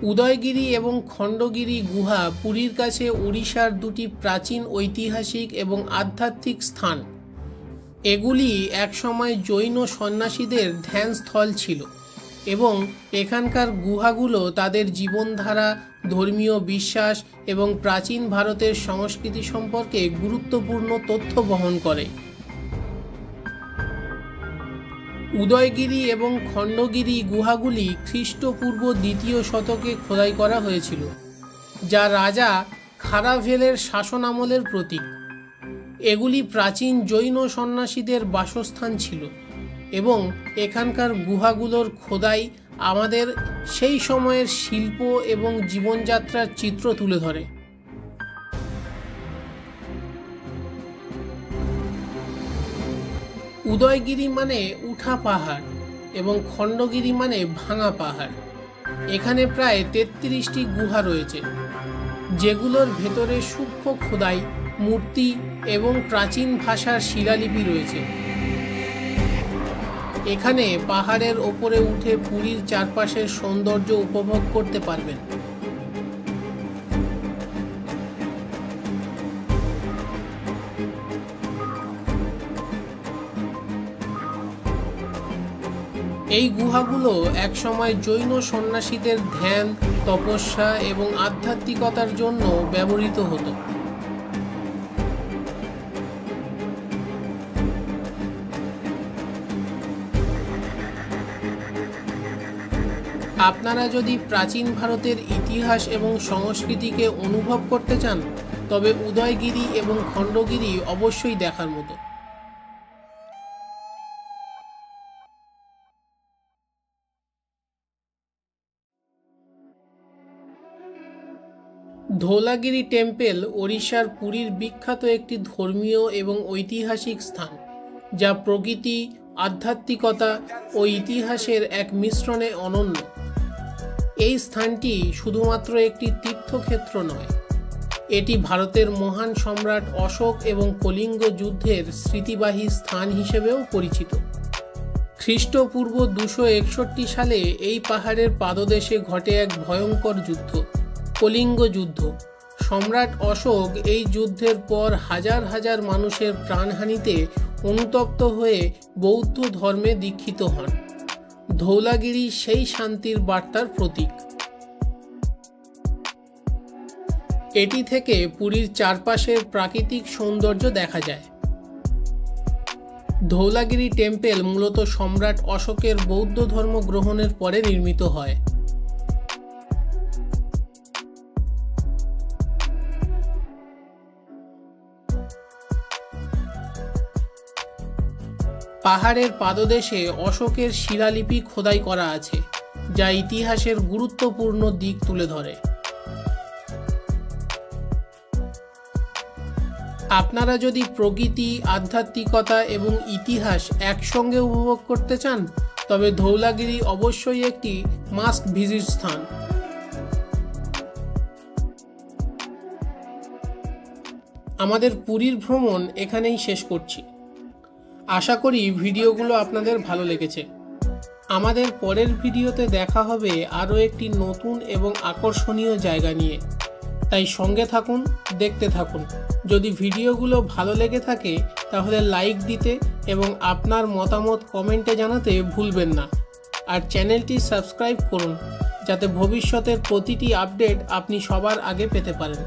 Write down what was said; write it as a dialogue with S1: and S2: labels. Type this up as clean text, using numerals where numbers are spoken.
S1: উদয়গিরি এবং খণ্ডগিরি গুহা পুরীর কাছে ওড়িশার দুটি প্রাচীন ঐতিহাসিক এবং আধ্যাত্মিক স্থান। এগুলি একসময় জৈন সন্ন্যাসীদের ধ্যানস্থল ছিল এবং এখানকার গুহাগুলো তাদের জীবনধারা, ধর্মীয় বিশ্বাস এবং প্রাচীন ভারতের সংস্কৃতি সম্পর্কে গুরুত্বপূর্ণ তথ্য বহন করে। উদয়গিরি এবং খণ্ডগিরি গুহাগুলি খ্রিস্টপূর্ব 2য় শতকে খোদাই করা হয়েছিল, যা রাজা খারাভেলের শাসন আমলের প্রতীক। এগুলি প্রাচীন জৈন সন্ন্যাসীদের বাসস্থান ছিল এবং এখানকার গুহাগুলোর খোদাই আমাদের সেই সময়ের শিল্প এবং জীবনযাত্রার চিত্র তুলে ধরে। উদয়গিরি মানে উঠা পাহাড় এবং খণ্ডগিরি মানে ভাঙা পাহাড়। এখানে প্রায় 33টি গুহা রয়েছে, যেগুলোর ভেতরে সূক্ষ্ম খোদাই, মূর্তি এবং প্রাচীন ভাষার শিলালিপি রয়েছে। এখানে পাহাড়ের ওপরে উঠে পুরীর চারপাশের সৌন্দর্য উপভোগ করতে পারবেন। এই গুহাগুলো একসময় জৈন সন্ন্যাসীদের ধ্যান, তপস্যা এবং আধ্যাত্মিকতার জন্য ব্যবহৃত হতো। আপনারা যদি প্রাচীন ভারতের ইতিহাস এবং সংস্কৃতিকে অনুভব করতে চান, তবে উদয়গিরি এবং খণ্ডগিরি অবশ্যই দেখার মতো। ধৌলাগিরি টেম্পল ওড়িশার পুরীর বিখ্যাত একটি ধর্মীয় এবং ঐতিহাসিক স্থান, যা প্রকৃতি, আধ্যাত্মিকতা ও ইতিহাসের এক মিশ্রণে অনন্য। এই স্থানটি শুধুমাত্র একটি তীর্থক্ষেত্র নয়, এটি ভারতের মহান সম্রাট অশোক এবং কলিঙ্গ যুদ্ধের স্মৃতিবাহী স্থান হিসেবেও পরিচিত। খ্রিস্টপূর্ব 261 সালে এই পাহাড়ের পাদদেশে ঘটে এক ভয়ঙ্কর যুদ্ধ, কলিঙ্গ যুদ্ধ। সম্রাট অশোক এই যুদ্ধের পর হাজার হাজার মানুষের প্রাণহানিতে অনুতপ্ত হয়ে বৌদ্ধ ধর্মে দীক্ষিত হন। ধৌলাগিরি সেই শান্তির বার্তার প্রতীক। এটি থেকে পুরীর চারপাশের প্রাকৃতিক সৌন্দর্য দেখা যায়। ধৌলাগিরি টেম্পল মূলত সম্রাট অশোকের বৌদ্ধ ধর্ম গ্রহণের পরে নির্মিত হয়। পাহাড়ের পাদদেশে অশোকের শিলালিপি খোদাই করা আছে, যা ইতিহাসের গুরুত্বপূর্ণ দিক তুলে ধরে। আপনারা যদি প্রকৃতি, আধ্যাত্মিকতা এবং ইতিহাস একসঙ্গে উপভোগ করতে চান, তবে ধৌলাগিরি অবশ্যই একটি মাস্ট ভিজিট স্থান। আমাদের পুরীর ভ্রমণ এখানেই শেষ করছি। আশা করি ভিডিওগুলো আপনাদের ভালো লেগেছে। আমাদের পরের ভিডিওতে দেখা হবে আরও একটি নতুন এবং আকর্ষণীয় জায়গা নিয়ে। তাই সঙ্গে থাকুন, দেখতে থাকুন। যদি ভিডিওগুলো ভালো লেগে থাকে তাহলে লাইক দিতে এবং আপনার মতামত কমেন্টে জানাতে ভুলবেন না। আর চ্যানেলটি সাবস্ক্রাইব করুন, যাতে ভবিষ্যতের প্রতিটি আপডেট আপনি সবার আগে পেতে পারেন।